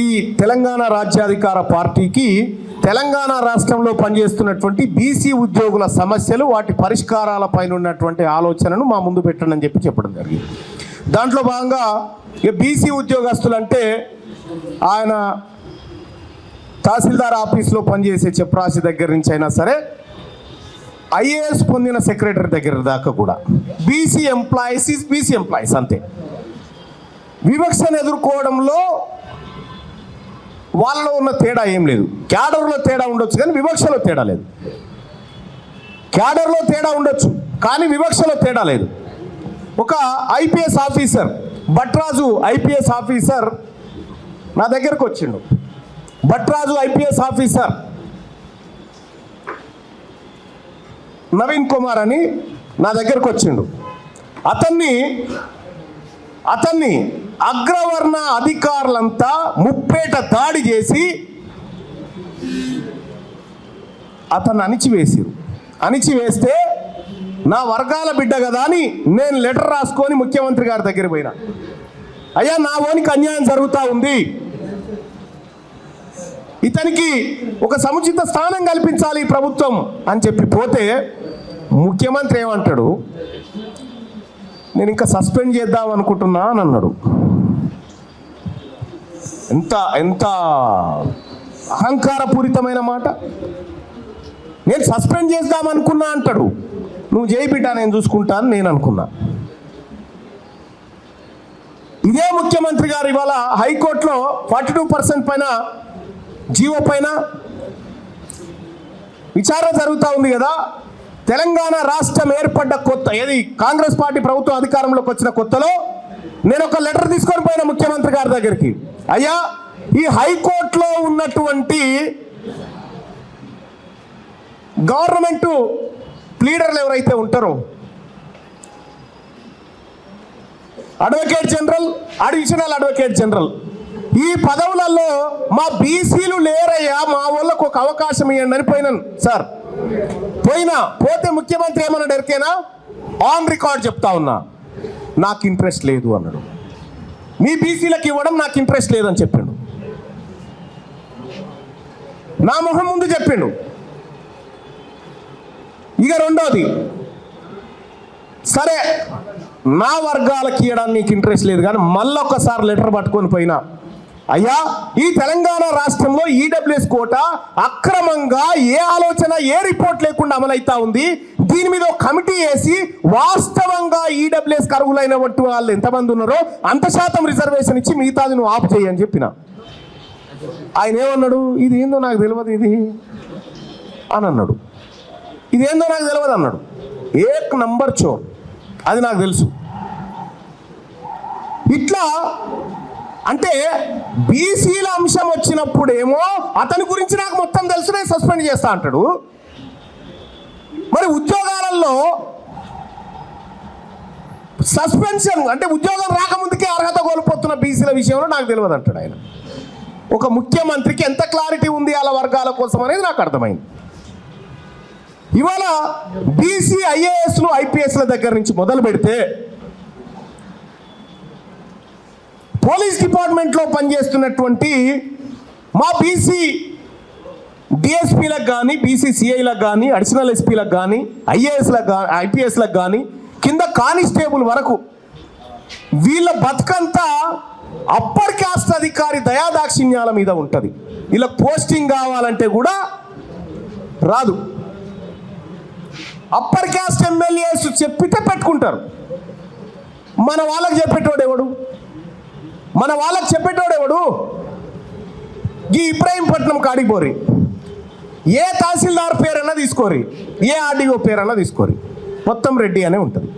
ఈ తెలంగాణ రాజ్యాధికార పార్టీకి తెలంగాణ రాష్ట్రంలో పనిచేస్తున్నటువంటి బీసీ ఉద్యోగుల సమస్యలు వాటి పరిష్కారాలపైన ఉన్నటువంటి ఆలోచనను మా ముందు పెట్టండి అని చెప్పడం జరిగింది. దాంట్లో భాగంగా బీసీ ఉద్యోగస్తులు అంటే ఆయన తహసీల్దార్ ఆఫీస్లో పనిచేసే చెప్రాసి దగ్గర నుంచి అయినా సరే ఐఏఎస్ పొందిన సెక్రటరీ దగ్గర దాకా కూడా బీసీ ఎంప్లాయీస్ అంతే. వివక్షను ఎదుర్కోవడంలో వాళ్ళలో ఉన్న తేడా ఏం లేదు. క్యాడర్లో తేడా ఉండొచ్చు కానీ వివక్షలో తేడా లేదు. క్యాడర్లో తేడా ఉండొచ్చు కానీ వివక్షలో తేడా లేదు. ఒక ఐపీఎస్ ఆఫీసర్ భట్రాజు ఐపీఎస్ ఆఫీసర్ నా దగ్గరకు వచ్చిండు. భట్రాజు ఐపీఎస్ ఆఫీసర్ నవీన్ కుమార్ అని నా దగ్గరకు వచ్చిండు. అతన్ని అగ్రవర్ణ అధికారులంతా ముప్పేట దాడి చేసి అతన్ని అణిచివేస్తే నా వర్గాల బిడ్డ కదా అని నేను లెటర్ రాసుకొని ముఖ్యమంత్రి గారి దగ్గర పోయినా. అయ్యా, నా ఓనికి అన్యాయం జరుగుతూ ఉంది, ఇతనికి ఒక సముచిత స్థానం కల్పించాలి ఈ ప్రభుత్వం అని చెప్పి పోతే ముఖ్యమంత్రి ఏమంటాడు, నేను ఇంకా సస్పెండ్ చేద్దాం అనుకుంటున్నా అని అన్నాడు. ఎంత అహంకారపూరితమైన మాట. నేను సస్పెండ్ చేద్దాం అనుకున్నా అంటాడు. నువ్వు చేయి బిడ్డ, నేను చూసుకుంటాను నేను అనుకున్నా. ఇదే ముఖ్యమంత్రి గారు ఇవాళ హైకోర్టులో 42% పైన జీవో పైన విచారణ జరుగుతూ ఉంది కదా. తెలంగాణ రాష్ట్రం ఏర్పడ్డ ఏది కాంగ్రెస్ పార్టీ ప్రభుత్వం అధికారంలోకి వచ్చిన కొత్తలో నేను ఒక లెటర్ తీసుకొని పోయిన ముఖ్యమంత్రి గారి దగ్గరికి. అయ్యా, ఈ హైకోర్టులో ఉన్నటువంటి గవర్నమెంట్ ప్లీడర్లు ఎవరైతే ఉంటారో, advocate general, additional advocate general, ఈ పదవులలో మా బీసీలు లేరయ్యా, మా వాళ్ళకు ఒక అవకాశం ఇవ్వండి అని పోయినాను సార్. పోతే ముఖ్యమంత్రి ఏమన్నాడు ఎరికేనా, ఆన్ రికార్డ్ చెప్తా ఉన్నా, నాకు ఇంట్రెస్ట్ లేదు అన్నాడు. మీ బీసీలకు ఇవ్వడం నాకు ఇంట్రెస్ట్ లేదని చెప్పిండు. నా మొహం ముందు చెప్పిండు. ఇక రెండోది, సరే నా వర్గాలకి ఇవ్వడానికి నీకు ఇంట్రెస్ట్ లేదు కానీ మళ్ళొక్కసారి లెటర్ పట్టుకొని పోయినా, అయ్యా, ఈ తెలంగాణ రాష్ట్రంలో ఈడబ్ల్యూఎస్ కోట అక్రమంగా ఏ ఆలోచన ఏ రిపోర్ట్ లేకుండా అమలైతా ఉంది. దీని మీద ఒక కమిటీ వేసి వాస్తవంగా ఈడబ్ల్యూఎస్ అర్హులైనటువంటి వాళ్ళు ఎంతమంది ఉన్నారో అంత శాతం రిజర్వేషన్ ఇచ్చి మిగతాది నువ్వు ఆఫ్ చేయి అని చెప్పిన. ఆయన ఏమన్నాడు, ఇది ఏందో నాకు తెలియదు ఇది అని అన్నాడు. ఇదేందో నాకు తెలియదు అన్నాడు. ఏక్ నంబర్ చోర్, అది నాకు తెలుసు. ఇట్లా అంటే బీసీల అంశం వచ్చినప్పుడేమో అతని గురించి నాకు మొత్తం తెలుసు, నేను సస్పెండ్ చేస్తా అంటాడు. మరి ఉద్యోగాలలో సస్పెన్షన్ అంటే ఉద్యోగం రాకముందుకే అర్హత కోల్పోతున్న బీసీల విషయంలో నాకు తెలియదు అంటాడు ఆయన. ఒక ముఖ్యమంత్రికి ఎంత క్లారిటీ ఉంది వాళ్ళ వర్గాల కోసం అనేది నాకు అర్థమైంది. ఇవాళ బీసీ ఐఏఎస్లు ఐపీఎస్ల దగ్గర నుంచి మొదలు పెడితే పోలీస్ డిపార్ట్మెంట్లో పనిచేస్తున్నటువంటి మా బీసీ డిఎస్పీలకు కానీ, బీసీ సిఐలకు కానీ, అడిషనల్ ఎస్పీలకు కానీ, ఐఏఎస్లకు కానీ, ఐపీఎస్లకు కానీ, కింద కానిస్టేబుల్ వరకు వీళ్ళ బతుకంతా అప్పర్ క్యాస్ట్ అధికారి దయాదాక్షిణ్యాల మీద ఉంటుంది. ఇలా పోస్టింగ్ కావాలంటే కూడా రాదు. అప్పర్ క్యాస్ట్ ఎమ్మెల్యేస్ చెప్పితే పెట్టుకుంటారు. మన వాళ్ళకి చెప్పేటోడు ఎవడు? ఈ ఇబ్రాహీంపట్నం కాడిపోరి, ఏ తహసీల్దార్ పేరన్నా తీసుకోరి, ఏ ఆర్డీఓ పేరన్నా తీసుకోరి, మొత్తం రెడ్డి అనే ఉంటుంది.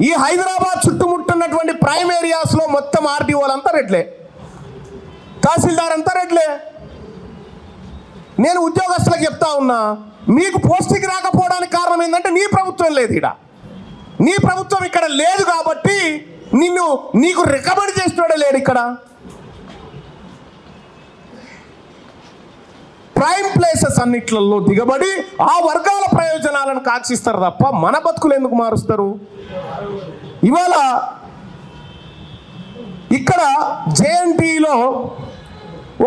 ఈ హైదరాబాద్ చుట్టుముట్టున్నటువంటి ప్రైమ్ ఏరియాస్లో మొత్తం ఆర్డీఓలంతా రెడ్లే, తహసీల్దార్ అంతా రెడ్లే. నేను ఉద్యోగస్తులకు చెప్తా ఉన్నా, మీకు పోస్టింగ్ రాకపోవడానికి కారణం ఏంటంటే నీ ప్రభుత్వం లేదు ఇక్కడ. నీ ప్రభుత్వం ఇక్కడ లేదు కాబట్టి నీకు రికమెండ్ చేస్తున్నాడే లేడు ఇక్కడ. ప్రైమ్ ప్లేసెస్ అన్నిట్లలో దిగబడి ఆ వర్గాల ప్రయోజనాలను కాక్షిస్తారు తప్ప మన బతుకులు ఎందుకు మారుస్తారు? ఇవాళ ఇక్కడ జేఎన్టీలో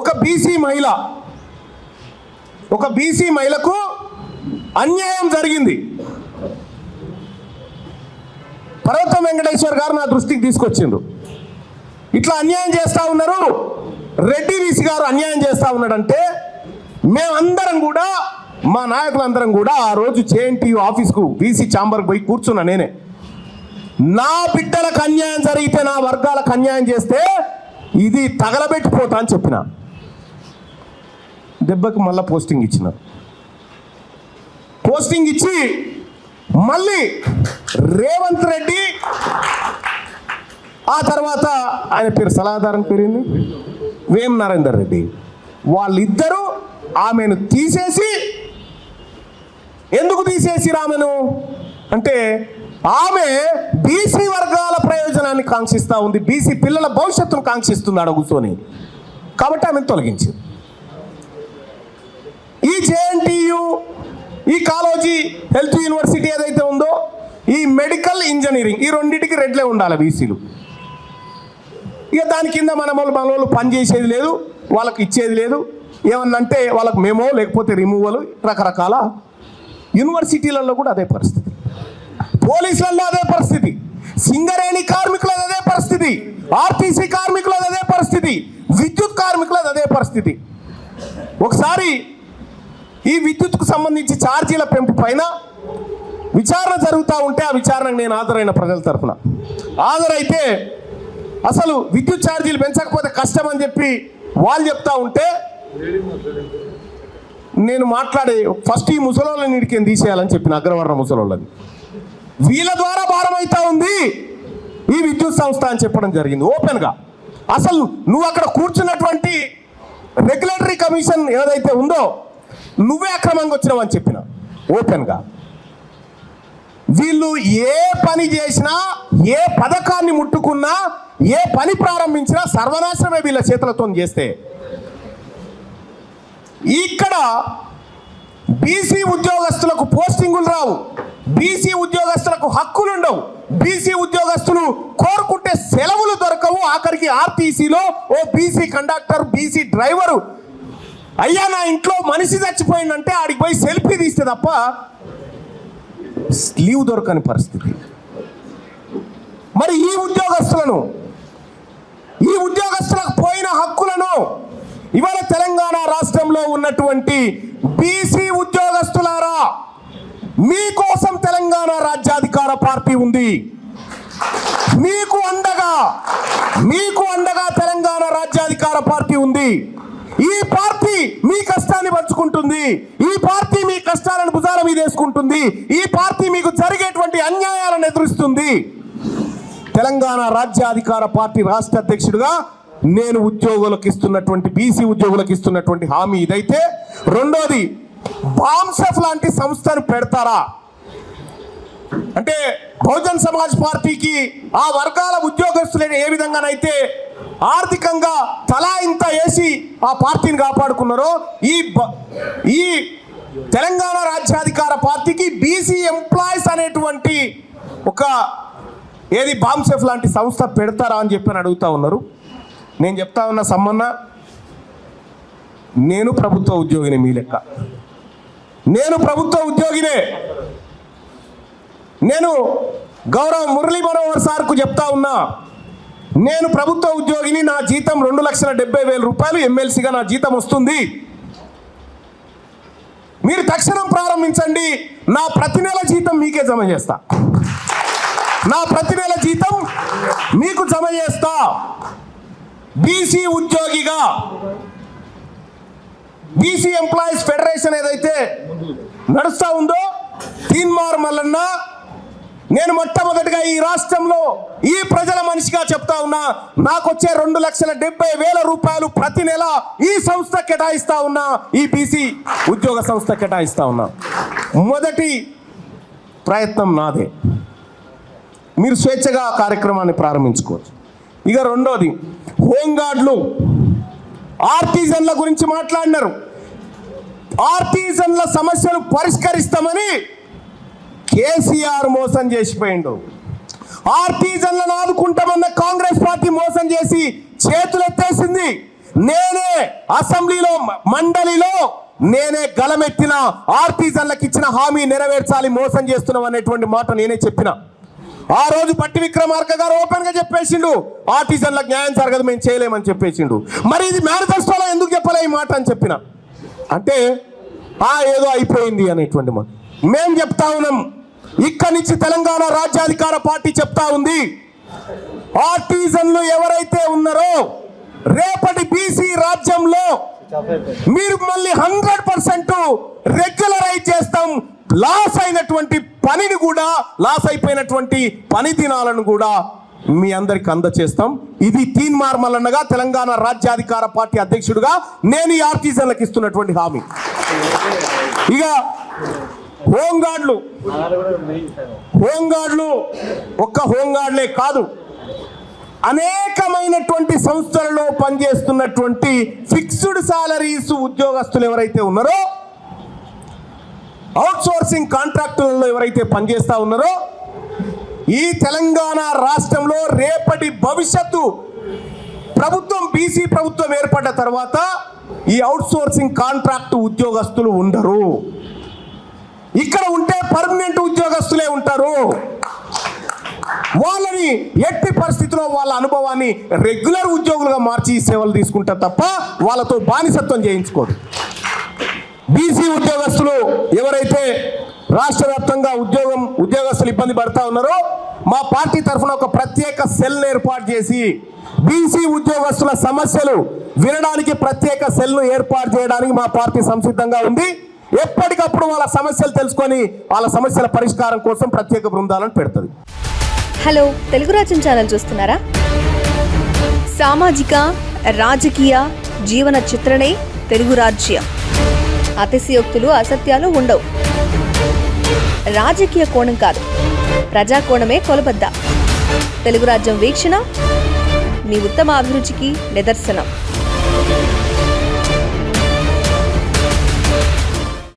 ఒక బీసీ మహిళకు అన్యాయం జరిగింది. పర్వతం వెంకటేశ్వర్ గారు నా దృష్టికి తీసుకొచ్చిండ్రు. ఇట్లా అన్యాయం చేస్తూ ఉన్నారు, రెడ్డి బీసీ గారు అన్యాయం చేస్తూ ఉన్నాడంటే మేమందరం కూడా, మా నాయకులందరం కూడా ఆ రోజు జేఎన్టీయూ ఆఫీస్కు బీసీ ఛాంబర్కి పోయి కూర్చున్నా. నేనే నా బిడ్డలకు అన్యాయం జరిగితే, నా వర్గాలకు అన్యాయం చేస్తే ఇది తగలబెట్టిపోతా అని చెప్పిన. దెబ్బకి మళ్ళీ పోస్టింగ్ ఇచ్చినారు. పోస్టింగ్ ఇచ్చి మళ్ళీ రేవంత్ రెడ్డి, ఆ తర్వాత ఆయన పేరు సలహాదారం పేరుంది వేం నరేందర్ రెడ్డి, వాళ్ళిద్దరూ ఆమెను తీసేసి, ఎందుకు తీసేసి ఆమెను అంటే ఆమె బీసీ వర్గాల ప్రయోజనాన్ని కాంక్షిస్తూ ఉంది, బీసీ పిల్లల భవిష్యత్తును కాంక్షిస్తుంది ఆడ కూర్చొని, కాబట్టి ఆమెను తొలగించింది. ఈ జేఎన్టీయు, ఈ కాలేజీ, హెల్త్ యూనివర్సిటీ ఏదైతే ఉందో, ఈ మెడికల్ ఇంజనీరింగ్, ఈ రెండింటికి రెడ్లే ఉండాలి బీసీలు. ఇక దాని కింద మనోళ్ళు పని చేసేది లేదు, వాళ్ళకి ఇచ్చేది లేదు. ఏమన్నంటే వాళ్ళకి మేమో లేకపోతే రిమూవల్, రకరకాల యూనివర్సిటీలలో కూడా అదే పరిస్థితి, పోలీసులలో అదే పరిస్థితి, సింగరేణి కార్మికులది అదే పరిస్థితి, ఆర్టీసీ కార్మికులది అదే పరిస్థితి, విద్యుత్ కార్మికులది అదే పరిస్థితి. ఒకసారి ఈ విద్యుత్కు సంబంధించి ఛార్జీల పెంపు పైన విచారణ జరుగుతూ ఉంటే, ఆ విచారణకు నేను హాజరైన ప్రజల తరఫున హాజరైతే, అసలు విద్యుత్ ఛార్జీలు పెంచకపోతే కష్టం అని చెప్పి వాళ్ళు చెప్తా ఉంటే, నేను మాట్లాడే ఫస్ట్ ఈ ముసలోళ్ళని ఇడికేం తీసేయాలని చెప్పిన, అగ్రవర్ణ ముసలోళ్ళని, వీళ్ళ ద్వారా భారం అవుతా ఉంది ఈ విద్యుత్ సంస్థ అని చెప్పడం జరిగింది ఓపెన్గా. అసలు నువ్వు అక్కడ కూర్చున్నటువంటి రెగ్యులేటరీ కమిషన్ ఏదైతే ఉందో నువ్వే అక్రమంగా వచ్చినావు అని చెప్పిన ఓపెన్గా. వీళ్ళు ఏ పని చేసినా, ఏ పథకాన్ని ముట్టుకున్నా, ఏ పని ప్రారంభించినా సర్వనాశనమే వీళ్ళ చేతులతో చేస్తే. ఇక్కడ బీసీ ఉద్యోగస్తులకు పోస్టింగులు రావు, బీసీ ఉద్యోగస్తులకు హక్కులు ఉండవు, బీసీ ఉద్యోగస్తులు కోరుకుంటే సెలవులు దొరకవు. ఆఖరికి ఆర్టీసీలో ఓ బీసీ కండక్టర్, బీసీ డ్రైవరు, అయ్యా నా ఇంట్లో మనిషి చచ్చిపోయిందంటే ఆడికి పోయి సెల్ఫీ తీస్తే తప్ప లీవ్ దొరకని పరిస్థితి. మరి ఈ ఉద్యోగస్తులకు పోయిన హక్కులను ఇవాళ తెలంగాణ రాష్ట్రంలో ఉన్నటువంటి బీసీ ఉద్యోగస్తులారా, మీకోసం తెలంగాణ రాజ్యాధికార పార్టీ ఉంది. మీకు అండగా తెలంగాణ రాజ్యాధికార పార్టీ ఉంది. ఈ పార్టీ మీ కష్టాన్ని పంచుకుంటుంది, ఈ పార్టీ మీ కష్టాలను భుజాల మీద వేసుకుంటుంది, ఈ పార్టీ మీకు జరిగేటువంటి అన్యాయాలను ఎదురుస్తుంది. తెలంగాణ రాజ్యాధికార పార్టీ రాష్ట్ర అధ్యక్షుడిగా నేను ఉద్యోగులకు ఇస్తున్నటువంటి, బీసీ ఉద్యోగులకు ఇస్తున్నటువంటి హామీ ఇదైతే. రెండోది, బాంసెఫ్ లాంటి సంస్థను పెడతారా అంటే, బహుజన్ సమాజ్ పార్టీకి ఆ వర్గాల ఉద్యోగస్తులను ఏ విధంగానైతే ఆర్థికంగా తలా ఇంత వేసి ఆ పార్టీని కాపాడుకున్నారో, ఈ తెలంగాణ రాజ్యాధికార పార్టీకి బీసీ ఎంప్లాయీస్ అనేటువంటి ఒక బాంసెఫ్ లాంటి సంస్థ పెడతారా అని చెప్పి అడుగుతా ఉన్నారు. నేను చెప్తా ఉన్న సమ్మన్న, నేను ప్రభుత్వ ఉద్యోగిని, మీ లెక్క నేను ప్రభుత్వ ఉద్యోగినే. నేను గౌరవ మురళీ మనోహర్ సార్కు చెప్తా ఉన్నా, నేను ప్రభుత్వ ఉద్యోగిని, నా జీతం 2,70,000 రూపాయలు ఎమ్మెల్సీగా నా జీతం వస్తుంది. మీరు తక్షణం ప్రారంభించండి, నా ప్రతి నెల జీతం మీకే జమ చేస్తా, నా ప్రతి నెల జీతం మీకు జమ చేస్తా. బీసీ ఉద్యోగిగా బీసీ ఎంప్లాయీస్ ఫెడరేషన్ ఏదైతే నడుస్తూ ఉందో, తీన్మార్ మల్లన్న, నేను మొట్టమొదటిగా ఈ రాష్ట్రంలో ఈ ప్రజల మనిషిగా చెప్తా ఉన్నా, నాకు వచ్చే 2,70,000 రూపాయలు ప్రతి నెల ఈ సంస్థ కేటాయిస్తా ఉన్నా, ఈ బీసీ ఉద్యోగ సంస్థ కేటాయిస్తా ఉన్నా. మొదటి ప్రయత్నం నాదే, మీరు స్వేచ్ఛగా కార్యక్రమాన్ని ప్రారంభించుకోవచ్చు. ఇక రెండోది, హోంగార్డులు, ఆర్టిజన్ల గురించి మాట్లాడినారు. ఆర్టిజన్ల సమస్యలు పరిష్కరిస్తామని కేసీఆర్ మోసం చేసిపోయిండు. ఆర్టిజన్లను ఆదుకుంటామన్న కాంగ్రెస్ పార్టీ మోసం చేసి అసెంబ్లీలో మండలిలో నేనే గలమెత్తిన ఆర్టిజన్లకు ఇచ్చిన హామీ నెరవేర్చాలి, మోసం చేస్తున్నాం అనేటువంటి మాట నేనే చెప్పిన. ఆ రోజు పట్టి విక్రమార్క గారు ఓపెన్ గా చెప్పేసిండు, ఆర్టిజన్లకు న్యాయం జరగదు, మేము చేయలేమని చెప్పేసిండు. మరి ఇది మేనిఫెస్టోలో ఎందుకు చెప్పలే ఈ మాట అని చెప్పిన. అంటే ఏదో అయిపోయింది అనేటువంటి మాట మేము చెప్తా ఉన్నాం. ఇక్కడి నుంచి తెలంగాణ రాజ్యాధికార పార్టీ చెప్తా ఉంది, ఆర్టిజన్లు ఎవరైతే ఉన్నారో రేపటి బీసీ రాజ్యంలో మీరు మళ్ళీ 100% రెగ్యులరైజ్ చేస్తాం. లాస్ అయినటువంటి పనిని కూడా, లాస్ అయిపోయినటువంటి పని దినాలను కూడా మీ అందరికి అందచేస్తాం. ఇది తీన్మార్ మల్లన్నగా తెలంగాణ రాజ్యాధికార పార్టీ అధ్యక్షుడిగా నేను ఈ ఆర్టిజన్లకు ఇస్తున్నటువంటి హామీ. ఇక హోంగార్డులు ఒక్క హోంగార్డులే కాదు, అనేకమైనటువంటి సంస్థలలో పనిచేస్తున్నటువంటి ఫిక్స్డ్ సాలరీస్ ఉద్యోగస్తులు ఎవరైతే ఉన్నారో, అవుట్ సోర్సింగ్ కాంట్రాక్టులలో ఎవరైతే పనిచేస్తా ఉన్నారో, ఈ తెలంగాణ రాష్ట్రంలో రేపటి భవిష్యత్తు ప్రభుత్వం బీసీ ప్రభుత్వం ఏర్పడ్డ తర్వాత ఈ అవుట్ సోర్సింగ్ కాంట్రాక్టు ఉద్యోగస్తులు ఉండరు. ఇక్కడ ఉంటే పర్మనెంట్ ఉద్యోగస్తులే ఉంటారు. వాళ్ళని ఎట్టి పరిస్థితిలో వాళ్ళ అనుభవాన్ని రెగ్యులర్ ఉద్యోగులుగా మార్చి సేవలు తీసుకుంటారు తప్ప వాళ్ళతో బానిసత్వం చేయించుకోరు. బీసీ ఉద్యోగస్తులు ఎవరైతే రాష్ట్ర వ్యాప్తంగా ఉద్యోగస్తులు ఇబ్బంది పడతా ఉన్నారో, మా పార్టీ తరఫున ఒక ప్రత్యేక సెల్ ఏర్పాటు చేసి బీసీ ఉద్యోగస్తుల సమస్యలు వినడానికి ప్రత్యేక సెల్ను ఏర్పాటు చేయడానికి మా పార్టీ సంసిద్ధంగా ఉంది. ఎప్పటికప్పుడు వాళ్ళ సమస్యలు తెలుసుకొని వాళ్ళ సమస్యల పరిష్కారం కోసం ప్రత్యేక బృందాలను పెడుతుంది. హలో, తెలుగు రాజ్యం ఛానల్ చూస్తున్నారా? సామాజిక రాజకీయ జీవన చిత్రణే తెలుగు రాజ్యం. అతిశయోక్తులు అసత్యాలు ఉండవు. రాజకీయ కోణం కాదు, ప్రజా కోణమే కొలబద్ద. తెలుగు రాజ్యం వీక్షణ మీ ఉత్తమ అభిరుచికి నిదర్శనం.